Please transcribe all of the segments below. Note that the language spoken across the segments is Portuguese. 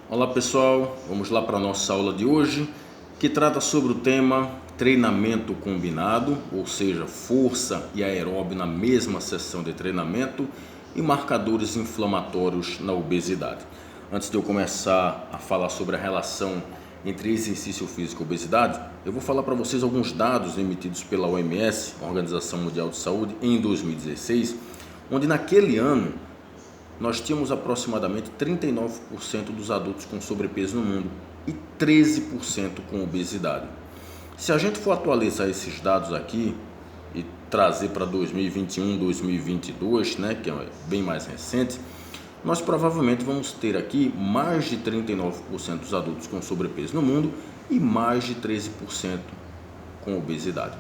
Olá pessoal, vamos lá para a nossa aula de hoje, que trata sobre o tema treinamento combinado, ou seja, força e aeróbio na mesma sessão de treinamento e marcadores inflamatórios na obesidade. Antes de eu começar a falar sobre a relação entre exercício físico e obesidade, eu vou falar para vocês alguns dados emitidos pela OMS, Organização Mundial de Saúde, em 2016, onde naquele ano nós tínhamos aproximadamente 39% dos adultos com sobrepeso no mundo e 13% com obesidade. Se a gente for atualizar esses dados aqui e trazer para 2021, 2022, né, que é bem mais recente, nós provavelmente vamos ter aqui mais de 39% dos adultos com sobrepeso no mundo e mais de 13% com obesidade.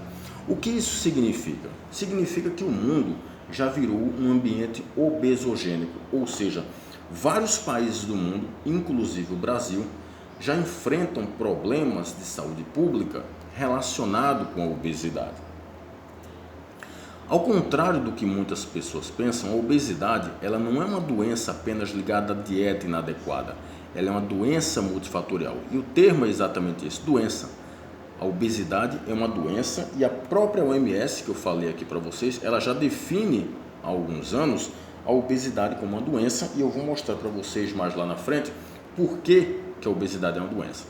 O que isso significa? Significa que o mundo já virou um ambiente obesogênico, ou seja, vários países do mundo, inclusive o Brasil, já enfrentam problemas de saúde pública relacionados com a obesidade. Ao contrário do que muitas pessoas pensam, a obesidade ela não é uma doença apenas ligada à dieta inadequada, ela é uma doença multifatorial. E o termo é exatamente esse, doença. A obesidade é uma doença e a própria OMS, que eu falei aqui para vocês, ela já define há alguns anos a obesidade como uma doença e eu vou mostrar para vocês mais lá na frente por que a obesidade é uma doença.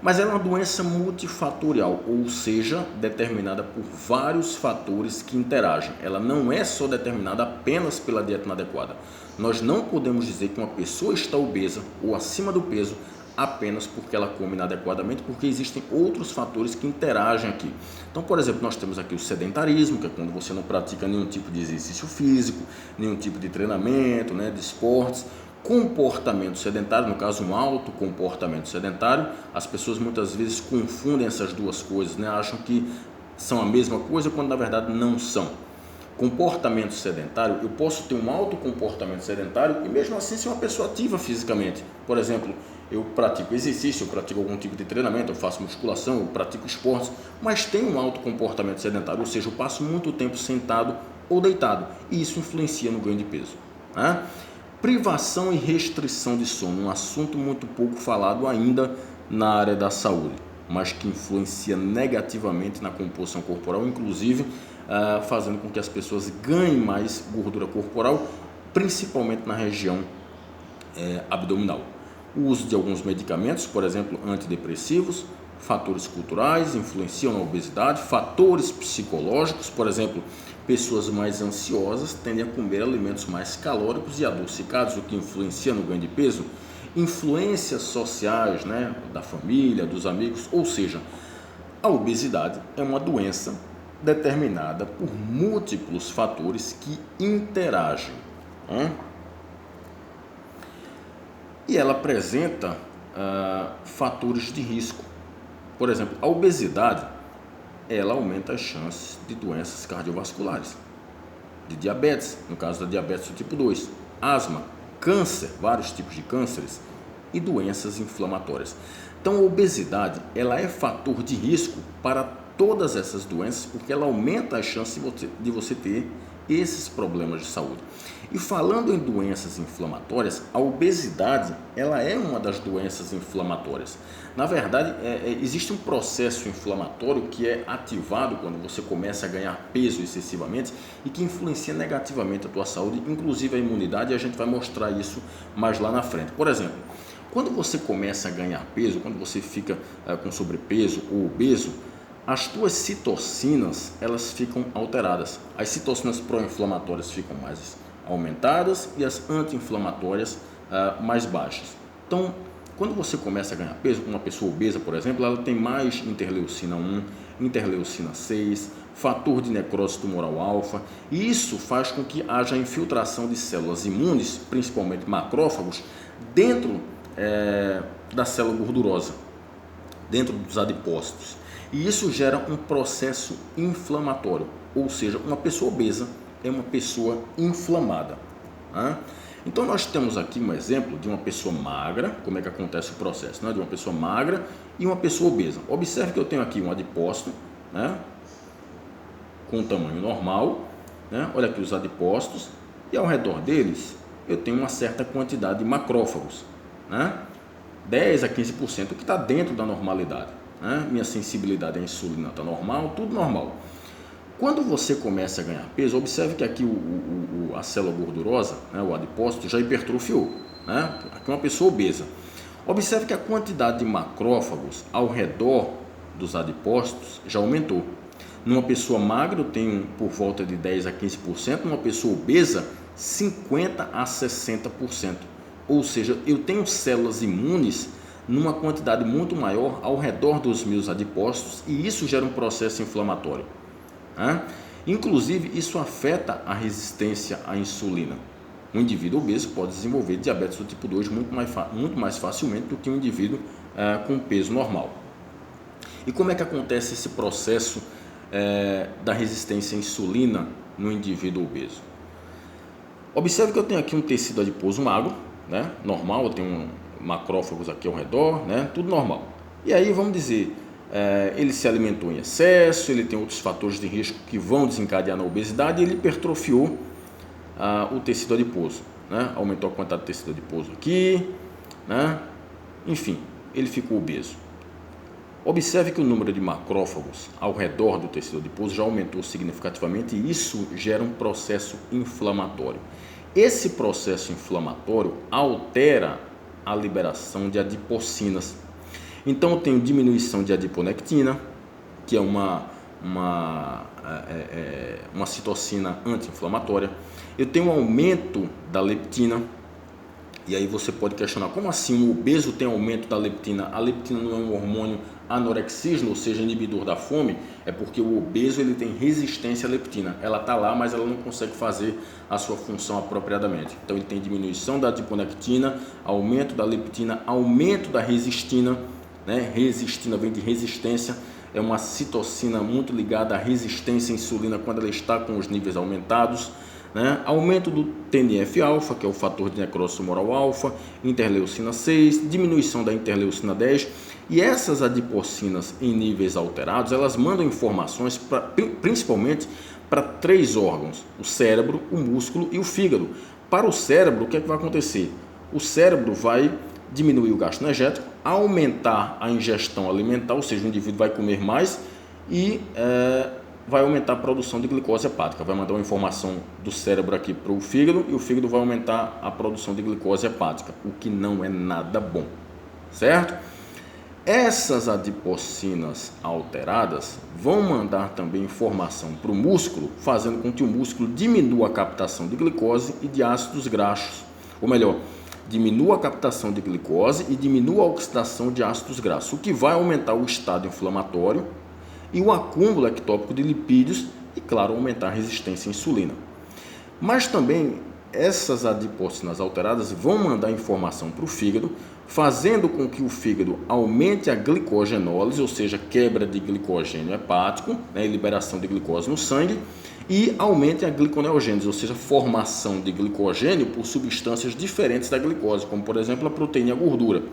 Mas ela é uma doença multifatorial, ou seja, determinada por vários fatores que interagem. Ela não é só determinada apenas pela dieta inadequada. Nós não podemos dizer que uma pessoa está obesa ou acima do peso apenas porque ela come inadequadamente, porque existem outros fatores que interagem aqui. Então, por exemplo, nós temos aqui o sedentarismo, que é quando você não pratica nenhum tipo de exercício físico, nenhum tipo de treinamento, de esportes. Comportamento sedentário, no caso um alto comportamento sedentário, as pessoas muitas vezes confundem essas duas coisas, acham que são a mesma coisa quando na verdade não são. Comportamento sedentário, eu posso ter um alto comportamento sedentário e mesmo assim ser uma pessoa ativa fisicamente. Por exemplo, eu pratico exercício, eu pratico algum tipo de treinamento, eu faço musculação, eu pratico esportes, mas tenho um alto comportamento sedentário, ou seja, eu passo muito tempo sentado ou deitado e isso influencia no ganho de peso. Privação e restrição de sono, um assunto muito pouco falado ainda na área da saúde, mas que influencia negativamente na composição corporal, inclusive fazendo com que as pessoas ganhem mais gordura corporal, principalmente na região abdominal. O uso de alguns medicamentos, por exemplo, antidepressivos, fatores culturais influenciam na obesidade, fatores psicológicos, por exemplo, pessoas mais ansiosas tendem a comer alimentos mais calóricos e adocicados, o que influencia no ganho de peso, influências sociais, da família, dos amigos, ou seja, a obesidade é uma doença determinada por múltiplos fatores que interagem. E ela apresenta fatores de risco. Por exemplo, a obesidade, ela aumenta as chances de doenças cardiovasculares, de diabetes, no caso da diabetes do tipo 2, asma, câncer, vários tipos de cânceres e doenças inflamatórias. Então, a obesidade, ela é fator de risco para todas essas doenças, porque ela aumenta a chance de você ter esses problemas de saúde. E falando em doenças inflamatórias, a obesidade ela é uma das doenças inflamatórias. Na verdade, existe um processo inflamatório que é ativado quando você começa a ganhar peso excessivamente e que influencia negativamente a tua saúde, inclusive a imunidade, e a gente vai mostrar isso mais lá na frente. Por exemplo, quando você começa a ganhar peso, quando você fica com sobrepeso ou obeso, as tuas citocinas elas ficam alteradas. As citocinas pró-inflamatórias ficam mais aumentadas e as anti-inflamatórias mais baixas. Então, quando você começa a ganhar peso, uma pessoa obesa, por exemplo, ela tem mais interleucina 1, interleucina 6, fator de necrose tumoral alfa, e isso faz com que haja infiltração de células imunes, principalmente macrófagos, dentro da célula gordurosa, dentro dos adipócitos. E isso gera um processo inflamatório, ou seja, uma pessoa obesa é uma pessoa inflamada. Então nós temos aqui um exemplo de uma pessoa magra, como é que acontece o processo, de uma pessoa magra e uma pessoa obesa. Observe que eu tenho aqui um adipócito, com um tamanho normal, olha aqui os adipócitos, e ao redor deles eu tenho uma certa quantidade de macrófagos, 10 a 15%, o que está dentro da normalidade, né? Minha sensibilidade à insulina está normal, tudo normal. Quando você começa a ganhar peso, observe que aqui a célula gordurosa, né, o adipócito, já hipertrofiou, né? Aqui uma pessoa obesa. Observe que a quantidade de macrófagos ao redor dos adipócitos já aumentou. Numa pessoa magra eu tenho por volta de 10 a 15%, numa pessoa obesa 50 a 60%. Ou seja, eu tenho células imunes numa quantidade muito maior ao redor dos meus adipócitos e isso gera um processo inflamatório, né? Inclusive, isso afeta a resistência à insulina. Um indivíduo obeso pode desenvolver diabetes do tipo 2 muito mais facilmente do que um indivíduo com peso normal. E como é que acontece esse processo da resistência à insulina no indivíduo obeso? Observe que eu tenho aqui um tecido adiposo magro, né? Normal, eu tenho macrófagos aqui ao redor, né? Tudo normal. E aí vamos dizer, ele se alimentou em excesso, ele tem outros fatores de risco que vão desencadear na obesidade e ele hipertrofiou o tecido adiposo, né? Aumentou a quantidade de tecido adiposo aqui, né? Enfim, ele ficou obeso. Observe que o número de macrófagos ao redor do tecido adiposo já aumentou significativamente e isso gera um processo inflamatório. Esse processo inflamatório altera a liberação de adipocinas. Então eu tenho diminuição de adiponectina, que é uma citocina anti-inflamatória. Eu tenho um aumento da leptina. E aí você pode questionar, como assim o obeso tem aumento da leptina? A leptina não é um hormônio anorexígeno, ou seja, inibidor da fome? É porque o obeso ele tem resistência à leptina. Ela está lá, mas ela não consegue fazer a sua função apropriadamente. Então ele tem diminuição da adiponectina, aumento da leptina, aumento da resistina, né? Resistina vem de resistência, é uma citocina muito ligada à resistência à insulina quando ela está com os níveis aumentados, né? Aumento do TNF-alfa, que é o fator de necrose tumoral alfa, interleucina 6, diminuição da interleucina 10, e essas adipocinas em níveis alterados, elas mandam informações principalmente para 3 órgãos, o cérebro, o músculo e o fígado. Para o cérebro, o que é que vai acontecer? O cérebro vai diminuir o gasto energético, aumentar a ingestão alimentar, ou seja, o indivíduo vai comer mais e vai aumentar a produção de glicose hepática, vai mandar uma informação do cérebro aqui para o fígado e o fígado vai aumentar a produção de glicose hepática, o que não é nada bom, certo? Essas adipocinas alteradas vão mandar também informação para o músculo, fazendo com que o músculo diminua a captação de glicose e de ácidos graxos, ou melhor, diminua a captação de glicose e diminua a oxidação de ácidos graxos, o que vai aumentar o estado inflamatório e o acúmulo ectópico de lipídios e, claro, aumentar a resistência à insulina. Mas também essas adipocinas alteradas vão mandar informação para o fígado, fazendo com que o fígado aumente a glicogenólise, ou seja, quebra de glicogênio hepático, né, liberação de glicose no sangue, e aumente a gliconeogênese, ou seja, formação de glicogênio por substâncias diferentes da glicose, como por exemplo a proteína e a gordura.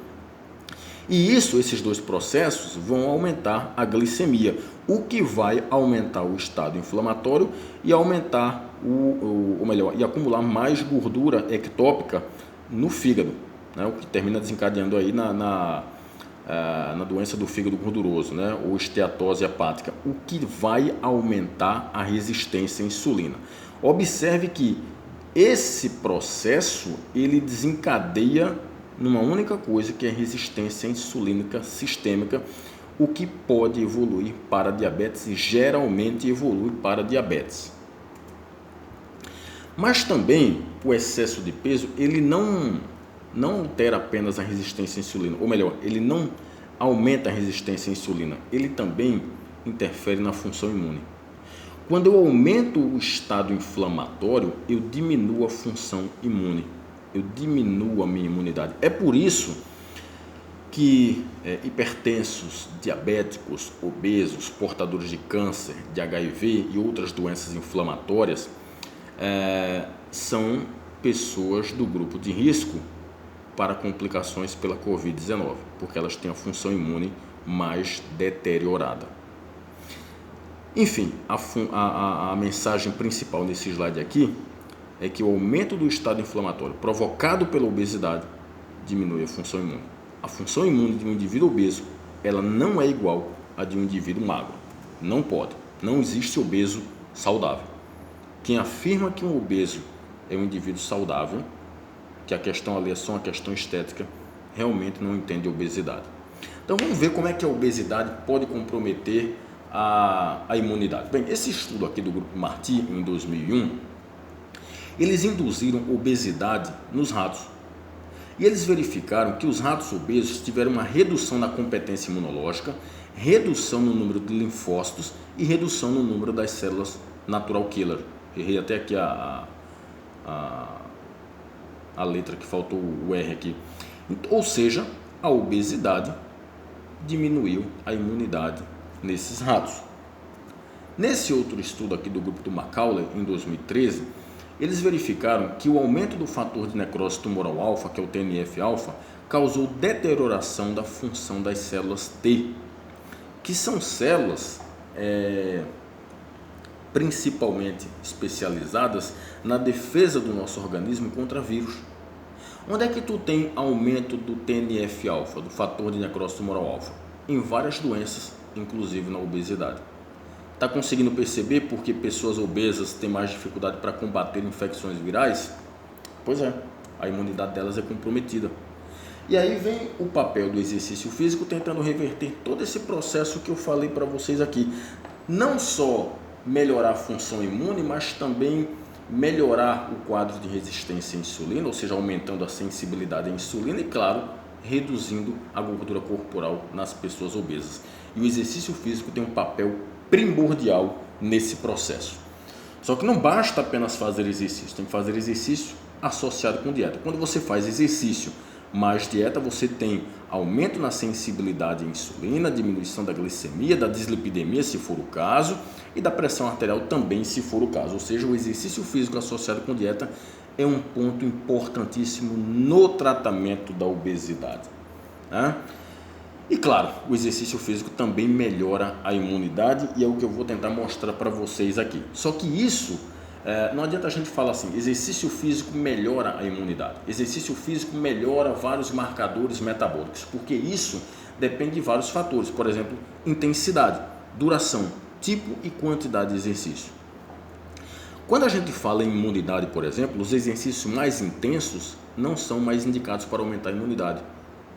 E esses dois processos vão aumentar a glicemia, o que vai aumentar o estado inflamatório e aumentar e acumular mais gordura ectópica no fígado, né? O que termina desencadeando aí na doença do fígado gorduroso, né? Ou esteatose hepática, o que vai aumentar a resistência à insulina. Observe que esse processo ele desencadeia numa única coisa, que é resistência insulínica sistêmica, o que pode evoluir para diabetes e geralmente evolui para diabetes. Mas também o excesso de peso, ele não altera apenas a resistência à insulina, ou melhor, ele não aumenta a resistência à insulina, ele também interfere na função imune. Quando eu aumento o estado inflamatório, eu diminuo a função imune. Eu diminuo a minha imunidade. É por isso que hipertensos, diabéticos, obesos, portadores de câncer, de HIV e outras doenças inflamatórias são pessoas do grupo de risco para complicações pela Covid-19, porque elas têm a função imune mais deteriorada. Enfim, a mensagem principal nesse slide aqui é que o aumento do estado inflamatório provocado pela obesidade diminui a função imune. a função imune de um indivíduo obeso, ela não é igual à de um indivíduo magro. Não pode. Não existe obeso saudável. Quem afirma que um obeso é um indivíduo saudável, que a questão ali é só uma questão estética, realmente não entende obesidade. Então vamos ver como é que a obesidade pode comprometer a imunidade. Bem, esse estudo aqui do grupo Marty, em 2001, eles induziram obesidade nos ratos. E eles verificaram que os ratos obesos tiveram uma redução na competência imunológica, redução no número de linfócitos e redução no número das células natural killer. Errei até aqui a letra que faltou o R aqui. Ou seja, a obesidade diminuiu a imunidade nesses ratos. Nesse outro estudo aqui do grupo do Macaulay, em 2013, eles verificaram que o aumento do fator de necrose tumoral alfa, que é o TNF-alfa, causou deterioração da função das células T, que são células principalmente especializadas na defesa do nosso organismo contra vírus. Onde é que tu tem aumento do TNF-alfa, do fator de necrose tumoral alfa? Em várias doenças, inclusive na obesidade. Está conseguindo perceber por que pessoas obesas têm mais dificuldade para combater infecções virais? Pois é, a imunidade delas é comprometida. E aí vem o papel do exercício físico tentando reverter todo esse processo que eu falei para vocês aqui. Não só melhorar a função imune, mas também melhorar o quadro de resistência à insulina, ou seja, aumentando a sensibilidade à insulina e, claro, reduzindo a gordura corporal nas pessoas obesas. E o exercício físico tem um papel primordial nesse processo. Só que não basta apenas fazer exercício, tem que fazer exercício associado com dieta. Quando você faz exercício mais dieta, você tem aumento na sensibilidade à insulina, diminuição da glicemia, da dislipidemia, se for o caso, e da pressão arterial também, se for o caso. Ou seja, o exercício físico associado com dieta é um ponto importantíssimo no tratamento da obesidade, né? E claro, o exercício físico também melhora a imunidade e é o que eu vou tentar mostrar para vocês aqui. Só que isso, não adianta a gente falar assim, exercício físico melhora a imunidade. Exercício físico melhora vários marcadores metabólicos, porque isso depende de vários fatores. Por exemplo, intensidade, duração, tipo e quantidade de exercício. Quando a gente fala em imunidade, por exemplo, os exercícios mais intensos não são mais indicados para aumentar a imunidade.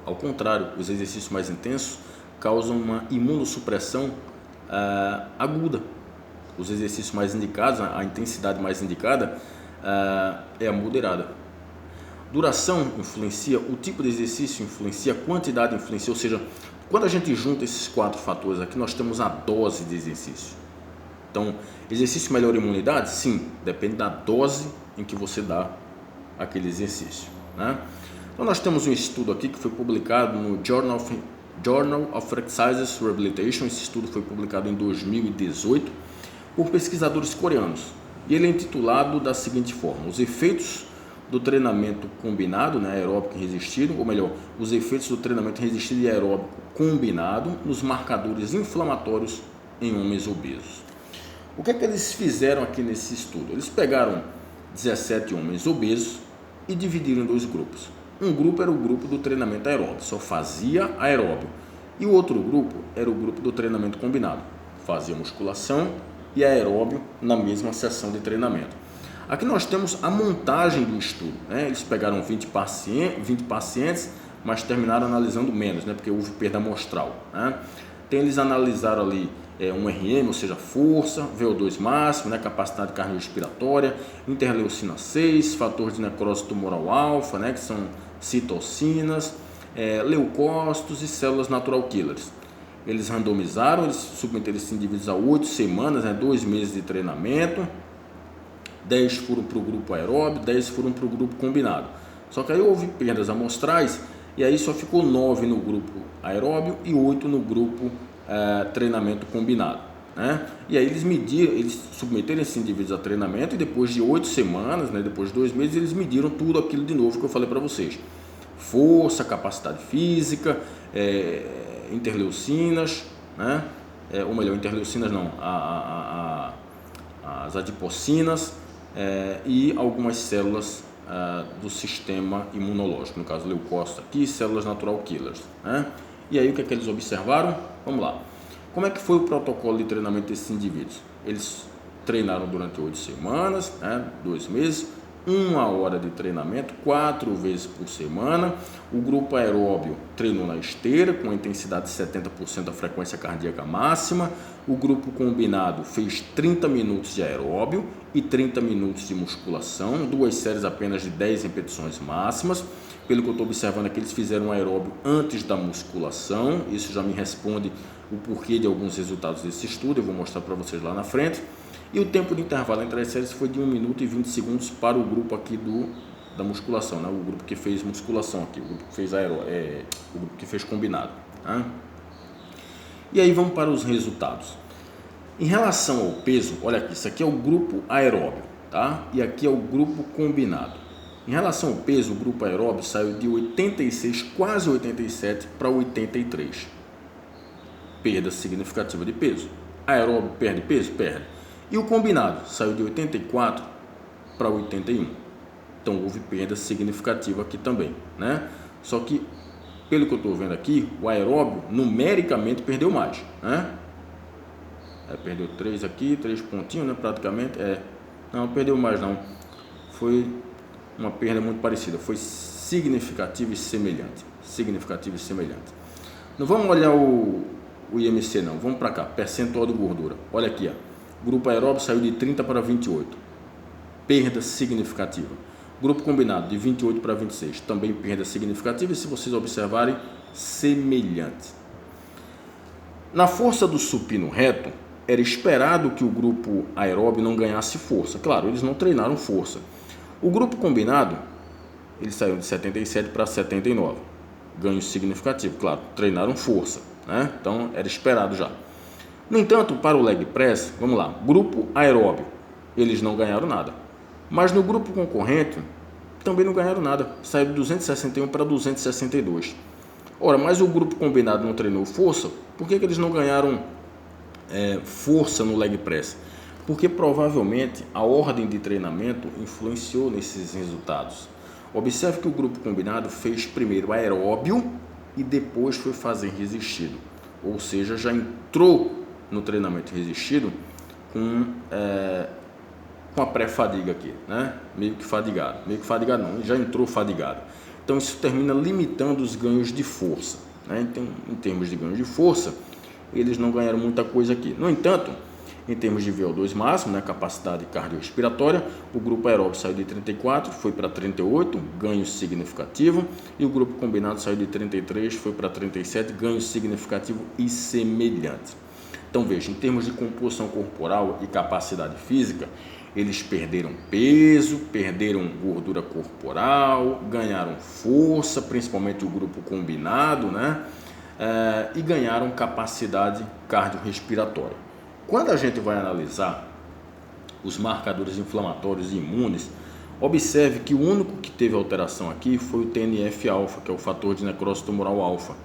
Ao contrário, os exercícios mais intensos causam uma imunossupressão aguda. Os exercícios mais indicados, a intensidade mais indicada é a moderada. Duração influencia, o tipo de exercício influencia, a quantidade influencia, ou seja, quando a gente junta esses 4 fatores aqui, nós temos a dose de exercício. Então, exercício melhora a imunidade? Sim, depende da dose em que você dá aquele exercício, né? Então nós temos um estudo aqui que foi publicado no Journal of Exercise Rehabilitation. Esse estudo foi publicado em 2018 por pesquisadores coreanos e ele é intitulado da seguinte forma: os efeitos do treinamento combinado, né, aeróbico e resistido, ou melhor, os efeitos do treinamento resistido e aeróbico combinado nos marcadores inflamatórios em homens obesos. O que é que eles fizeram aqui nesse estudo? Eles pegaram 17 homens obesos e dividiram em 2 grupos. Um grupo era o grupo do treinamento aeróbico, só fazia aeróbico. E o outro grupo era o grupo do treinamento combinado, fazia musculação e aeróbio na mesma sessão de treinamento. Aqui nós temos a montagem do estudo, né? Eles pegaram 20 pacientes, mas terminaram analisando menos, né? Porque houve perda amostral, né? Então eles analisaram ali um RM, ou seja, força, VO2 máximo, né, capacidade cardiorrespiratória, interleucina 6, fator de necrose tumoral alfa, né, que são citocinas, leucócitos e células natural killers. Eles randomizaram, eles submeteram esses indivíduos a 8 semanas, né, 2 meses de treinamento, 10 foram para o grupo aeróbio, 10 foram para o grupo combinado. Só que aí houve perdas amostrais e aí só ficou 9 no grupo aeróbio e 8 no grupo treinamento combinado, né? E aí eles submeteram esses indivíduos a treinamento e depois de 8 semanas, né, depois de 2 meses, eles mediram tudo aquilo de novo que eu falei para vocês: força, capacidade física, interleucinas, né? Ou melhor, interleucinas não, as adipocinas e algumas células do sistema imunológico, no caso leucócitos aqui, células natural killers, né? E aí o que é que eles observaram? Vamos lá. Como é que foi o protocolo de treinamento desses indivíduos? Eles treinaram durante 8 semanas, né? 2 meses, 1 hora de treinamento, 4 vezes por semana. O grupo aeróbio treinou na esteira com a intensidade de 70% da frequência cardíaca máxima. O grupo combinado fez 30 minutos de aeróbio e 30 minutos de musculação, 2 séries apenas de 10 repetições máximas. Pelo que eu estou observando aqui, eles fizeram aeróbio antes da musculação. Isso já me responde o porquê de alguns resultados desse estudo, eu vou mostrar para vocês lá na frente. E o tempo de intervalo entre as séries foi de 1 minuto e 20 segundos para o grupo aqui da musculação, né? O grupo que fez musculação aqui, o grupo que fez o grupo que fez combinado, né? E aí vamos para os resultados. Em relação ao peso, olha aqui, isso aqui é o grupo aeróbio, tá? E aqui é o grupo combinado. Em relação ao peso, o grupo aeróbio saiu de 86, quase 87 para 83. Perda significativa de peso. Aeróbio perde peso? Perde. E o combinado saiu de 84 para 81. Então houve perda significativa aqui também, né? Só que, pelo que eu estou vendo aqui, o aeróbio numericamente perdeu mais, né? Perdeu 3 aqui, 3 pontinhos, né? Praticamente. Não, perdeu mais não. Foi uma perda muito parecida. Foi significativa e semelhante. Significativa e semelhante. Não vamos olhar o IMC não. Vamos para cá. Percentual de gordura. Olha aqui, ó. Grupo aeróbio saiu de 30 para 28. Perda significativa. Grupo combinado de 28 para 26. Também perda significativa. E se vocês observarem, semelhante. Na força do supino reto, era esperado que o grupo aeróbio não ganhasse força. Claro, eles não treinaram força. O grupo combinado, eles saíram de 77 para 79. Ganho significativo, claro, treinaram força, né? Então era esperado já. No entanto, para o leg press, vamos lá, grupo aeróbio, eles não ganharam nada. Mas no grupo concorrente, também não ganharam nada. Saiu de 261 para 262. Ora, mas o grupo combinado não treinou força, por que eles não ganharam força no leg press? Porque provavelmente a ordem de treinamento influenciou nesses resultados. Observe que o grupo combinado fez primeiro aeróbio e depois foi fazer resistido. Ou seja, já entrou no treinamento resistido com a pré-fadiga aqui, né? Meio que fadigado não, já entrou fadigado. Então isso termina limitando os ganhos de força, né? Então, em termos de ganhos de força, eles não ganharam muita coisa aqui. No entanto, em termos de VO2 máximo, né, capacidade cardiorrespiratória, o grupo aeróbio saiu de 34, foi para 38, ganho significativo, e o grupo combinado saiu de 33, foi para 37, ganho significativo e semelhante. Então veja, em termos de composição corporal e capacidade física, eles perderam peso, perderam gordura corporal, ganharam força, principalmente o grupo combinado, né? E ganharam capacidade cardiorrespiratória. Quando a gente vai analisar os marcadores inflamatórios e imunes, observe que o único que teve alteração aqui foi o TNF-alfa, que é o fator de necrose tumoral alfa,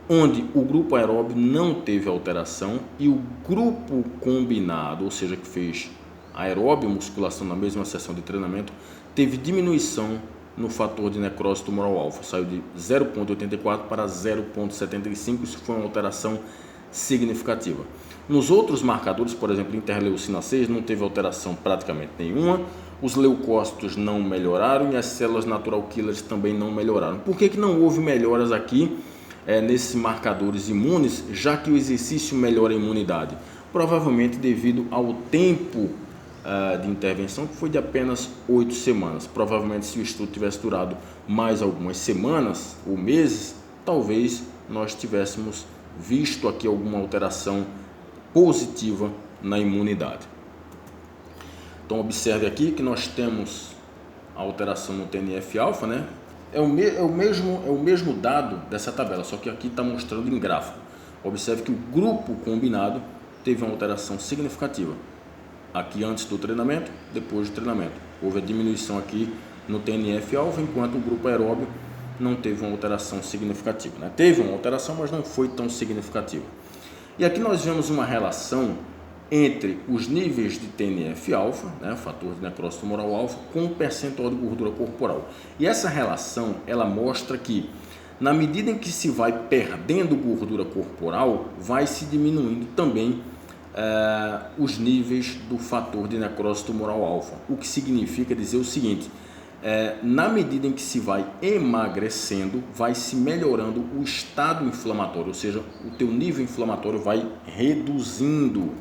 onde o grupo aeróbio não teve alteração e o grupo combinado, ou seja, que fez aeróbio e musculação na mesma sessão de treinamento, teve diminuição no fator de necrose tumoral alfa, saiu de 0,84 para 0,75, isso foi uma alteração significativa. Nos outros marcadores, por exemplo, interleucina 6 não teve alteração praticamente nenhuma, os leucócitos não melhoraram e as células natural killers também não melhoraram. Por que não houve melhoras aqui nesses marcadores imunes, já que o exercício melhora a imunidade? Provavelmente devido ao tempo de intervenção, que foi de apenas 8 semanas. Provavelmente, se o estudo tivesse durado mais algumas semanas ou meses, talvez nós tivéssemos visto aqui alguma alteração positiva na imunidade. Então observe aqui que nós temos a alteração no TNF-alfa, né? É o mesmo dado dessa tabela, só que aqui está mostrando em gráfico. Observe que o grupo combinado teve uma alteração significativa. Aqui antes do treinamento, depois do treinamento. Houve a diminuição aqui no TNF-alfa, enquanto o grupo aeróbio não teve uma alteração significativa, né? Teve uma alteração, mas não foi tão significativa. E aqui nós vemos uma relação entre os níveis de TNF-alfa, né, fator de necrose tumoral alfa, com o percentual de gordura corporal. E essa relação, ela mostra que, na medida em que se vai perdendo gordura corporal, vai se diminuindo também os níveis do fator de necrose tumoral alfa. O que significa dizer o seguinte: na medida em que se vai emagrecendo, vai se melhorando o estado inflamatório, ou seja, o teu nível inflamatório vai reduzindo.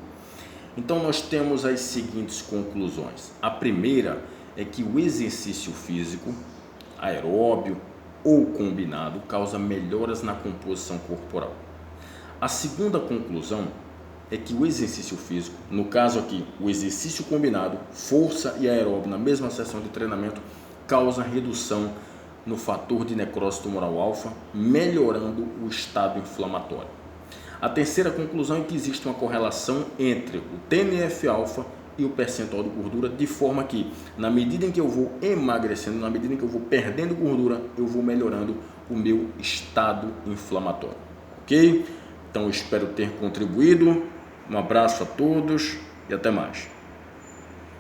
Então nós temos as seguintes conclusões. A primeira é que o exercício físico, aeróbio ou combinado, causa melhoras na composição corporal. A segunda conclusão é que o exercício físico, no caso aqui, o exercício combinado, força e aeróbio na mesma sessão de treinamento, causa redução no fator de necrose tumoral alfa, melhorando o estado inflamatório. A terceira conclusão é que existe uma correlação entre o TNF-alfa e o percentual de gordura, de forma que, na medida em que eu vou emagrecendo, na medida em que eu vou perdendo gordura, eu vou melhorando o meu estado inflamatório. Ok? Então, eu espero ter contribuído. Um abraço a todos e até mais.